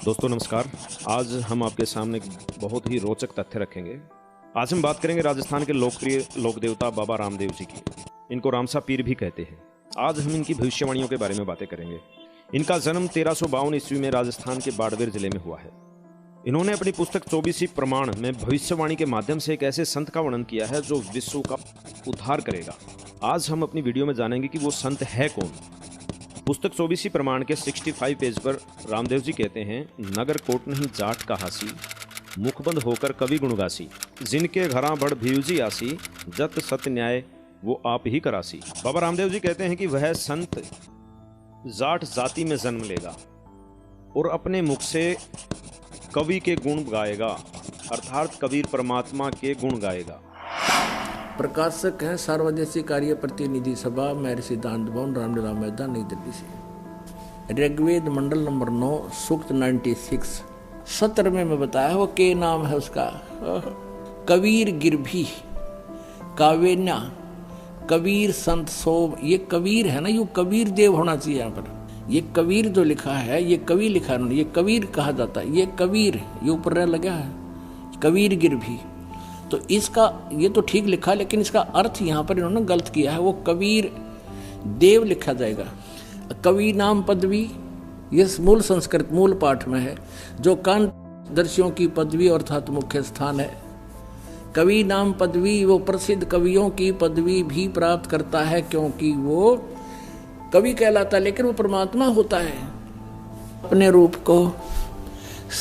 दोस्तों नमस्कार। आज हम आपके सामने एक बहुत ही रोचक तथ्य रखेंगे। आज हम बात करेंगे राजस्थान के लोकप्रिय लोक देवता बाबा रामदेव जी की। इनको रामसा पीर भी कहते हैं। आज हम इनकी भविष्यवाणियों के बारे में बातें करेंगे। इनका जन्म 1352 ईस्वी में राजस्थान के बाड़मेर जिले में हुआ है। इन्होंने अपनी पुस्तक 24 प्रमाण में भविष्यवाणी के माध्यम से एक ऐसे संत का वर्णन किया है जो विश्व का उद्धार करेगा। आज हम अपनी वीडियो में जानेंगे कि वो संत है कौन। पुस्तक 24 प्रमाण के 65 पेज पर रामदेव जी कहते हैं, नगर कोट नहीं जाट का हासी, मुखबंद होकर कवि गुणगासी, जिनके घरा बड़ भीवजी आसी, जत सत्य न्याय वो आप ही करासी। बाबा रामदेव जी कहते हैं कि वह संत जाट जाति में जन्म लेगा और अपने मुख से कवि के गुण गाएगा, अर्थात कबीर परमात्मा के गुण गाएगा। प्रकाशक है सार्वजनिक कार्य प्रतिनिधि सभा, मेरे सिद्धांत भवन, रामलीला मैदान, नई दिल्ली से। ऋग्वेद मंडल नंबर 9 सूक्त 96 सत्र में मैं बताया वो के नाम है उसका कबीर गिरभी कावेन्या कबीर संत सोम। ये कबीर है ना, ये कबीर देव होना चाहिए यहाँ पर। ये कबीर जो लिखा है ये कवि लिखा है, ये कबीर कहा जाता है। ये कबीर ये ऊपर लगा है कबीर गिरभी, तो इसका ये तो ठीक लिखा, लेकिन इसका अर्थ यहाँ पर इन्होंने गलत किया है। वो कबीर देव लिखा जाएगा। कवि नाम पदवी ये मूल संस्कृत मूल पाठ में है, जो कांतदर्शियों की पदवी अर्थात मुख्य स्थान है। कवि नाम पदवी वो प्रसिद्ध कवियों की पदवी भी प्राप्त करता है, क्योंकि वो कवि कहलाता है, लेकिन वो परमात्मा होता है। अपने रूप को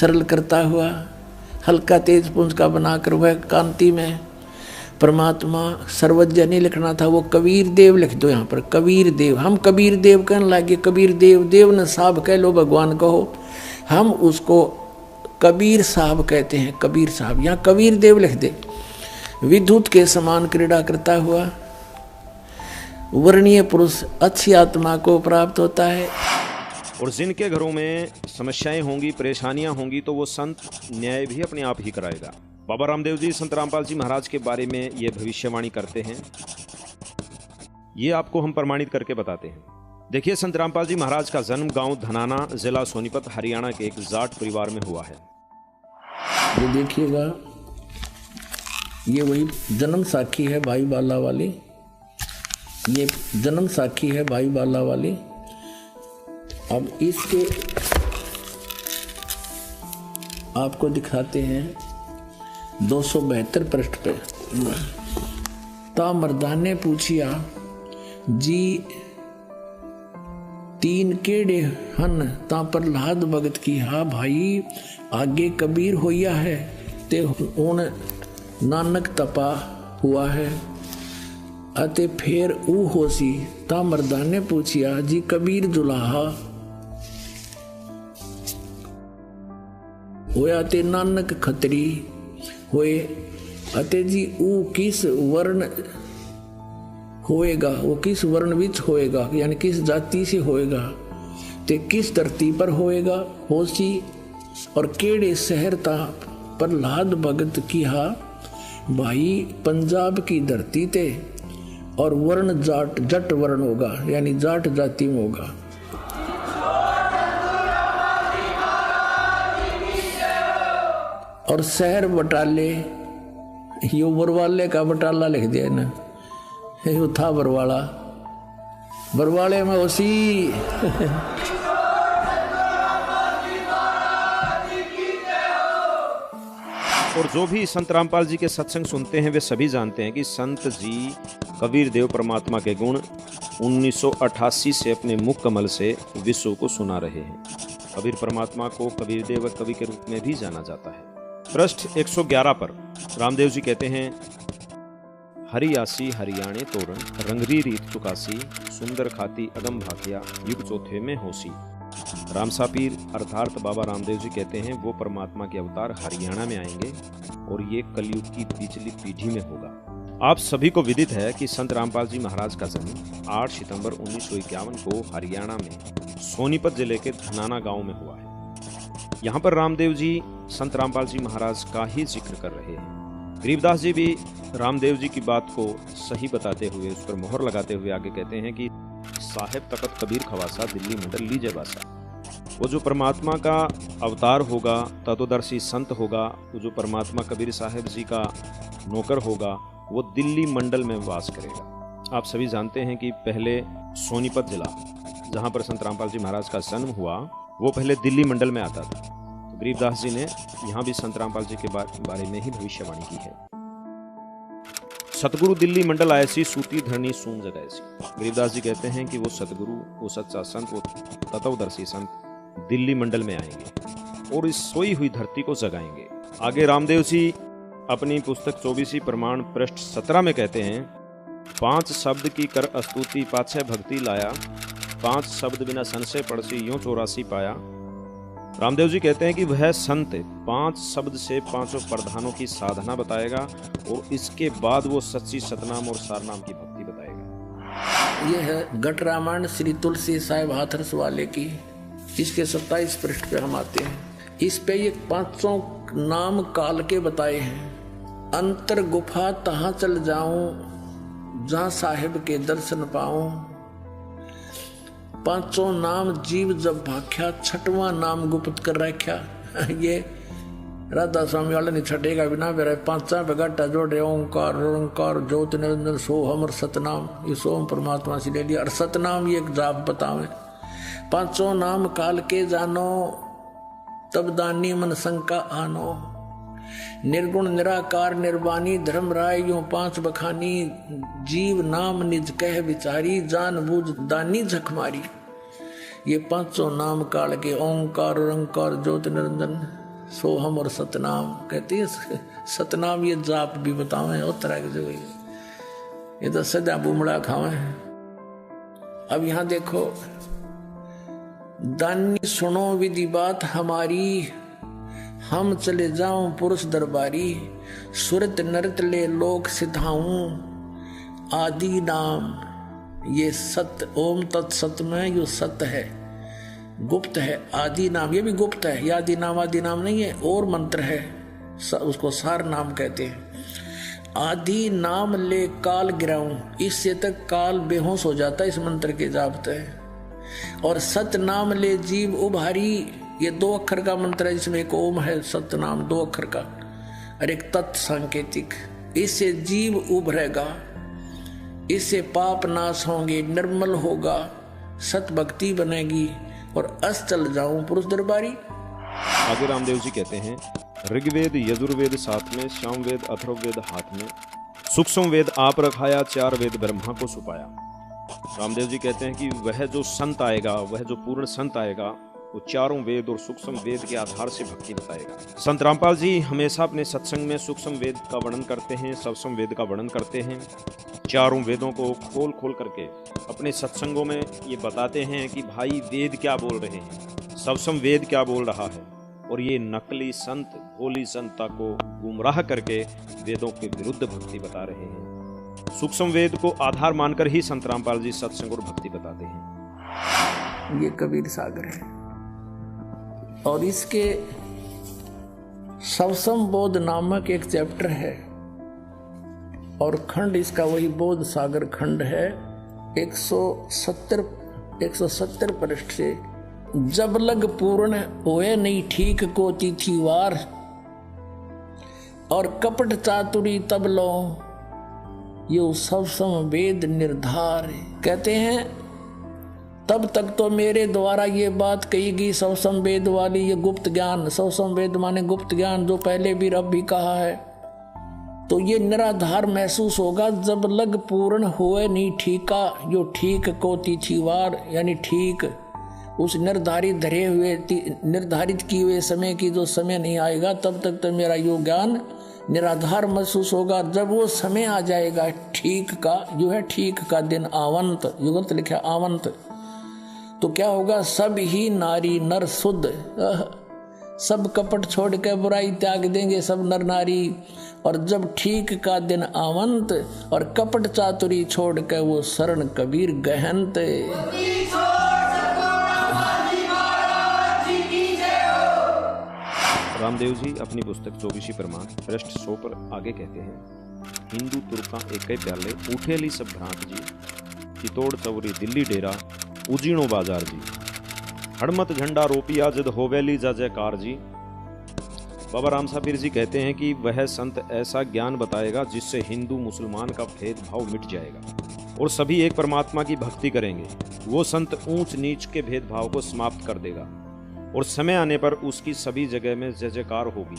सरल करता हुआ हल्का तेज पुंज का बनाकर वह कांति में परमात्मा सर्वज्ञ नहीं लिखना था, वो कबीर देव लिख दो यहाँ पर। कबीर देव, हम कबीर देव कहने लगे। कबीर देव, देव न साहब कह लो, भगवान कहो, हम उसको कबीर साहब कहते हैं। कबीर साहब, यहाँ कबीर देव लिख दे। विद्युत के समान क्रीड़ा करता हुआ वर्णीय पुरुष अच्छी आत्मा को प्राप्त होता है। और जिनके घरों में समस्याएं होंगी, परेशानियां होंगी, तो वो संत न्याय भी अपने आप ही कराएगा। बाबा रामदेव जी संत रामपाल जी महाराज के बारे में ये भविष्यवाणी करते हैं। ये आपको हम प्रमाणित करके बताते हैं। देखिए, संत रामपाल जी महाराज का जन्म गांव धनाना, जिला सोनीपत, हरियाणा के एक जाट परिवार में हुआ है। ये देखिएगा, ये वही जन्म साखी है भाई बाला वाली। ये जन्म साखी है भाई बाला वाली। अब इसके आपको दिखाते हैं 272 पृष्ठ पे। ता मर्दाने पूछिया जी तीन केड़े हन, ता प्रहलाद भगत की हा भाई आगे कबीर होया है, ते उन नानक तपा हुआ है, अते फेर ऊ होसी। ता मर्दाने पूछिया जी कबीर दुलाहा होया, ते नानक खतरी होए, अते जी ऊ किस वर्ण होएगा, वो किस वर्ण विच होएगा, यानी किस जाति से होएगा, ते किस धरती पर होएगा होसी, और केड़े शहर ता प्रहलाद भगत की हा भाई पंजाब की धरती ते, और वर्ण जाट जट वर्ण होगा, यानी जाट जाति में होगा। और शहर बटाले, यो बरवाले का बटाला लिख दिया ना, यो था बरवाला, बरवाले में उसी और जो भी संत रामपाल जी के सत्संग सुनते हैं वे सभी जानते हैं कि संत जी कबीर देव परमात्मा के गुण 1988 से अपने मुख कमल से विश्व को सुना रहे हैं। कबीर परमात्मा को कबीर देव कवि के रूप में भी जाना जाता है। पृष्ठ 111 पर रामदेव जी कहते हैं, हरियासी हरियाणे तोरण, रंगरी रीत चुकासी, सुंदर खाती अगम भाखिया, युग चौथे में होसी। रामसा पीर अर्थात बाबा रामदेव जी कहते हैं वो परमात्मा के अवतार हरियाणा में आएंगे और ये कलयुग की पिछली पीढ़ी में होगा। आप सभी को विदित है कि संत रामपाल जी महाराज का जन्म 8 सितंबर 1951 को हरियाणा में सोनीपत जिले के धनाना गांव में हुआ है। यहाँ पर रामदेव जी संत रामपाल जी महाराज का ही जिक्र कर रहे हैं। गरीबदास जी भी रामदेव जी की बात को सही बताते हुए, उस पर मोहर लगाते हुए आगे कहते हैं कि साहेब तकत कबीर खवासा, दिल्ली मंडल लीजे बासा। वो जो परमात्मा का अवतार होगा, तत्वदर्शी संत होगा, वो जो परमात्मा कबीर साहब जी का नौकर होगा, वो दिल्ली मंडल में वास करेगा। आप सभी जानते हैं कि पहले सोनीपत जिला, जहाँ पर संत रामपाल जी महाराज का जन्म हुआ, वो पहले दिल्ली मंडल में आता था। तो गरीबदास जी ने यहाँ भी संत रामपाल जी के बारे में ही भविष्यवाणी की है। सतगुरु दिल्ली मंडल आयसी, सूती धरनी सून जगैसी। गरीबदास जी कहते हैं कि वो सतगुरु, वो सच्चा संत, वो तत्वदर्शी संत दिल्ली मंडल में आएंगे और इस सोई हुई धरती को जगाएंगे। आगे रामदेव जी अपनी पुस्तक 24 प्रमाण पृष्ठ 17 में कहते हैं, 5 शब्द की कर स्तुति पाछे भक्ति लाया, 5 शब्द बिना संशय पड़सी यूं 84 पाया। रामदेव जी कहते हैं कि वह संत 5 शब्द से 5 प्रधानों की साधना बताएगा और इसके बाद वो सच्ची सतनाम और सारनाम की भक्ति बताएगा। यह है घट रामायण श्री तुलसी साहिब हाथरस वाले की, इसके 27 पृष्ठ पे हम आते हैं। इस पे ये 500 नाम काल के बताए हैं। अंतर गुफा तहाँ चल जाऊं, जहाँ साहिब के दर्शन पाऊं। 500 नाम जीव जब भाख्या, 6वां नाम गुप्त कर रखा। ये राधा स्वामी वाले ने छठेगा बिना मेरा 5 पे घाटा जोड़े, ओंकार ओंकार ज्योत निरंजन सोहम और सतनाम, ये सोहम परमात्मा से ले लिया। और सतनाम ये एक जाप बतावे। 500 नाम काल के जानो, तब दानी मन शंका आनो। निर्गुण निराकार निर्वाणी धर्म राय यूं 5 बखानी। जीव नाम निज कह विचारी, जान बूझ दानी झकमारी। ये 500 नाम काल के ओंकार ओंकार ज्योत निरंजन सोहम और सतनाम कहती है। सतनाम ये जाप भी बतावे और तरह के जो ये तो सदा बुमड़ा खावे। अब यहां देखो, दानी सुनो विधि बात हमारी, हम चले जाऊं पुरुष दरबारी। सुरत नरत ले लोक सिधाऊं, आदि नाम ये सत्य। ओम तत्सत में यो सत्य है, गुप्त है। आदि नाम ये भी गुप्त है, आदि नाम नहीं है, और मंत्र है, उसको सार नाम कहते हैं। आदि नाम ले काल गिराऊं, इससे तक काल बेहोश हो जाता है इस मंत्र के जापते। और सत नाम ले जीव उभारी, ये 2 अक्षर का मंत्र है, जिसमें एक ओम है, सत नाम 2 अक्षर का और एक तत् सांकेतिक। इससे जीव उभरेगा, इससे पाप नाश होंगे, निर्मल होगा, सत भक्ति बनेगी और अस चल जाऊं पुरुष दरबारी। आगे रामदेव जी कहते हैं, ऋग्वेद यजुर्वेद साथ में, सामवेद अथर्ववेद हाथ में, सूक्ष्म वेद आप रखाया, 4 वेद ब्रह्मा को छुपाया। रामदेव जी कहते हैं कि वह जो संत आएगा, वह जो पूर्ण संत आएगा, वो 4 वेद और सूक्ष्म वेद के आधार से भक्ति बताएगा। संत रामपाल जी हमेशा अपने सत्संग में सूक्ष्म वेद का वर्णन करते हैं, सवसम वेद का वर्णन करते हैं। 4 वेदों को खोल खोल करके अपने सत्संगों में ये बताते हैं कि भाई वेद क्या बोल रहे हैं, सवसम वेद क्या बोल रहा है। और ये नकली संत भोली जनता को गुमराह करके वेदों के विरुद्ध भक्ति बता रहे हैं। सूक्ष्म वेद को आधार मानकर ही संत रामपाल जी सत्संग और भक्ति बताते हैं। ये कबीर सागर है और इसके सवसम बोध नामक एक चैप्टर है और खंड इसका वही बोध सागर खंड है। 170 पृष्ठ से, जब लग पूर्ण होए नहीं ठीक को तिथिवार, और कपट चातुरी तब लो यो सवसम वेद निर्धार। कहते हैं तब तक तो मेरे द्वारा ये बात कही गई सवसम वेद वाली, ये गुप्त ज्ञान, सवसम वेद माने गुप्त ज्ञान, जो पहले भी रब भी कहा है, तो ये निराधार महसूस होगा जब लग पूर्ण होए नहीं ठीका, जो ठीक को तिथिवार, यानी ठीक उस निर्धारित धरे हुए निर्धारित किए हुए समय की जो समय नहीं आएगा, तब तक तो मेरा यो ज्ञान निराधार महसूस होगा। जब वो समय आ जाएगा ठीक का, जो है ठीक का दिन आवंत, युगत लिखा आवंत, तो क्या होगा, सब ही नारी नर शुद्ध, सब कपट छोड़ के बुराई त्याग देंगे सब नर नारी। और जब ठीक का दिन आवंत और कपट चातुरी छोड़ के वो शरण कबीर गहनत। रामदेव जी अपनी पुस्तक 24 प्रमाण पृष्ठ 100 पर आगे कहते हैं, हिंदू तुर्का एक प्याले उठेली सब भ्रांत जी, चितौड़ चौरी दिल्ली डेरा उजीणो बाजार जी, हड़मत झंडा रोपिया जद होवेली जय जयकार जी। बाबा रामसा पीर जी कहते हैं कि वह संत ऐसा ज्ञान बताएगा जिससे हिंदू मुसलमान का भेदभाव मिट जाएगा और सभी एक परमात्मा की भक्ति करेंगे। वो संत ऊंच नीच के भेदभाव को समाप्त कर देगा और समय आने पर उसकी सभी जगह में जय जयकार होगी।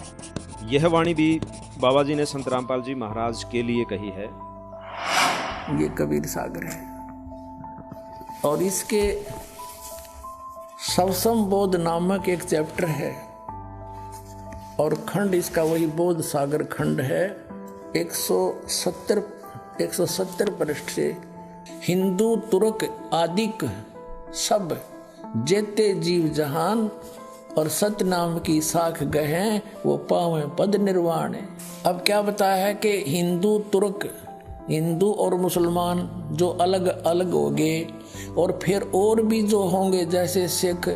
यह वाणी भी बाबा जी ने संत रामपाल जी महाराज के लिए कही है। ये कबीर सागर है और इसके सवसम बोध नामक एक चैप्टर है और खंड इसका वही बोध सागर खंड है। 170 पृष्ठ से हिंदू तुर्क आदिक सब जेते जीव जहान और सतनाम की साख गहें वो पावें पद निर्वाण। अब क्या बताया है कि हिंदू तुर्क, हिंदू और मुसलमान जो अलग अलग हो गए और फिर और भी जो होंगे जैसे सिख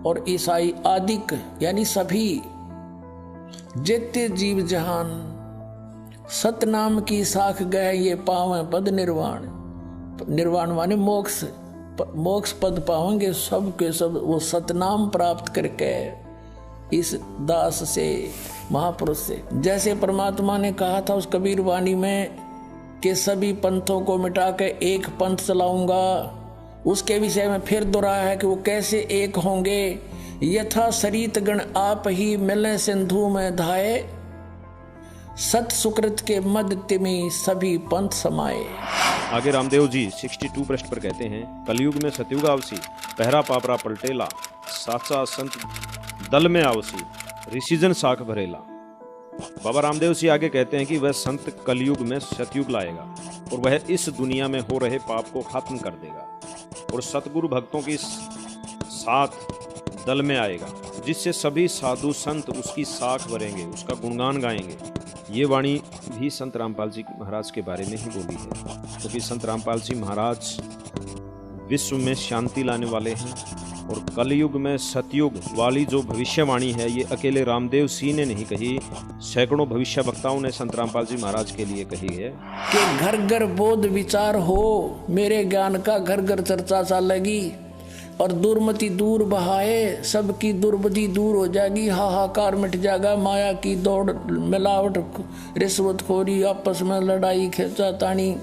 और ईसाई आदिक यानी सभी जेते जीव जहान सतनाम की साख गए ये पावें पद निर्वाण। निर्वाण माने मोक्ष, मोक्ष पद पाएंगे सब के सब वो सतनाम प्राप्त करके इस दास से महापुरुष से। जैसे परमात्मा ने कहा था उस कबीर वाणी में कि सभी पंथों को मिटा के एक पंथ चलाऊंगा, उसके विषय में फिर दोहराया है कि वो कैसे एक होंगे। यथा सरित गण आप ही मिले सिंधु में धाये, सत सुकृत के मद तिमी सभी पंथ समाये। आगे रामदेव जी 62 पृष्ठ पर कहते हैं, कलयुग में सतयुग आवसी, पहरा पापरा पलटेला, साचा संत दल में आवसी, ऋषिजन साख भरेला। बाबा रामदेव जी आगे कहते हैं कि वह संत कलयुग में सतयुग लाएगा और वह इस दुनिया में हो रहे पाप को खत्म कर देगा और सतगुरु भक्तों के साथ दल में आएगा, जिससे सभी साधु संत उसकी साख भरेंगे, उसका गुणगान गाएंगे। ये वाणी भी संत रामपाल जी महाराज के बारे में ही बोली है, क्योंकि संत रामपाल जी महाराज विश्व में शांति लाने वाले हैं और कलयुग में सतयुग वाली जो भविष्यवाणी है ये अकेले रामदेव सिंह ने नहीं कही, सैकड़ों भविष्य वक्ताओं ने संत रामपाल जी महाराज के लिए कही है कि घर घर बोध विचार हो, मेरे ज्ञान का घर घर चर्चा चलेगी और दुर्मति दूर बहाए, सबकी दुर्बुद्धि दूर हो जाएगी, हाहाकार मिट जाएगा, माया की दौड़ मिलावट रिश्वतखोरी आपस में लड़ाई खींचातानी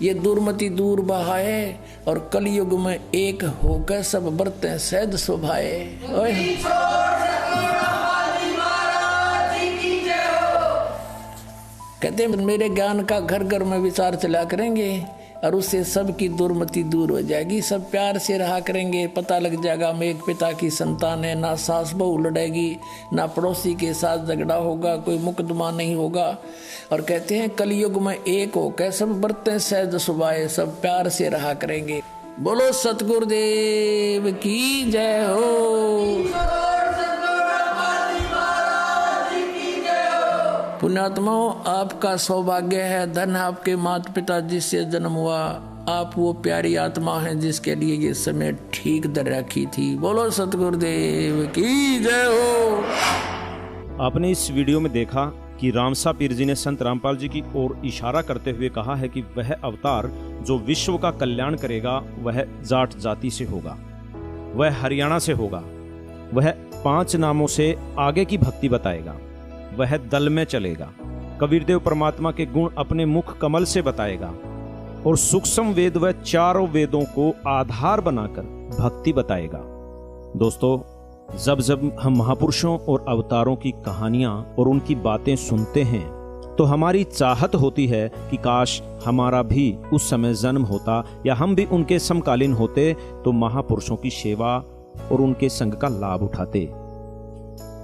ये दुर्मति दूर बहाए और कलयुग में एक होकर सब बरतें सहज शोभाए। कहते मेरे ज्ञान का घर घर में विचार चला करेंगे और उससे सबकी दुर्मति दूर हो जाएगी, सब प्यार से रहा करेंगे। पता लग जाएगा हम एक पिता की संतान है, ना सास बहू लड़ेगी, ना पड़ोसी के साथ झगड़ा होगा, कोई मुकदमा नहीं होगा। और कहते हैं कलयुग में एक होकर सब बरतें सहज सुभाए, सब प्यार से रहा करेंगे। बोलो सतगुरुदेव की जय हो। पुण्यात्माओं, आपका सौभाग्य है, धन आपके माता पिता जिससे जन्म हुआ, आप वो प्यारी आत्मा हैं जिसके लिए ये समय ठीक दर रखी थी। बोलो सतगुरुदेव की जय हो। आपने इस वीडियो में देखा कि रामसा पीर जी ने संत रामपाल जी की ओर इशारा करते हुए कहा है कि वह अवतार जो विश्व का कल्याण करेगा वह जाट जाति से होगा, वह हरियाणा से होगा, वह 5 नामों से आगे की भक्ति बताएगा, वह दल में चलेगा, कबीरदेव परमात्मा के गुण अपने मुख कमल से बताएगा और सूक्ष्म वेद व चारों वेदों को आधार बनाकर भक्ति बताएगा। दोस्तों, जब जब हम महापुरुषों और अवतारों की कहानियां और उनकी बातें सुनते हैं तो हमारी चाहत होती है कि काश हमारा भी उस समय जन्म होता या हम भी उनके समकालीन होते तो महापुरुषों की सेवा और उनके संग का लाभ उठाते।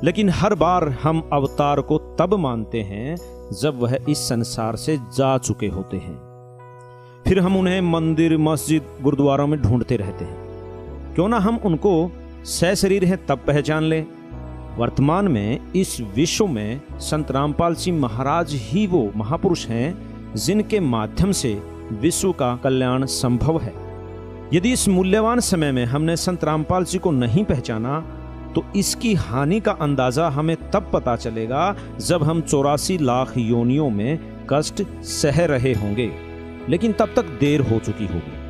लेकिन हर बार हम अवतार को तब मानते हैं जब वह इस संसार से जा चुके होते हैं, फिर हम उन्हें मंदिर मस्जिद गुरुद्वारों में ढूंढते रहते हैं। क्यों ना हम उनको सशरीर हैं तब पहचान लें। वर्तमान में इस विश्व में संत रामपाल सिंह महाराज ही वो महापुरुष हैं जिनके माध्यम से विश्व का कल्याण संभव है। यदि इस मूल्यवान समय में हमने संत रामपाल जी को नहीं पहचाना तो इसकी हानि का अंदाजा हमें तब पता चलेगा जब हम 84 लाख योनियों में कष्ट सह रहे होंगे, लेकिन तब तक देर हो चुकी होगी।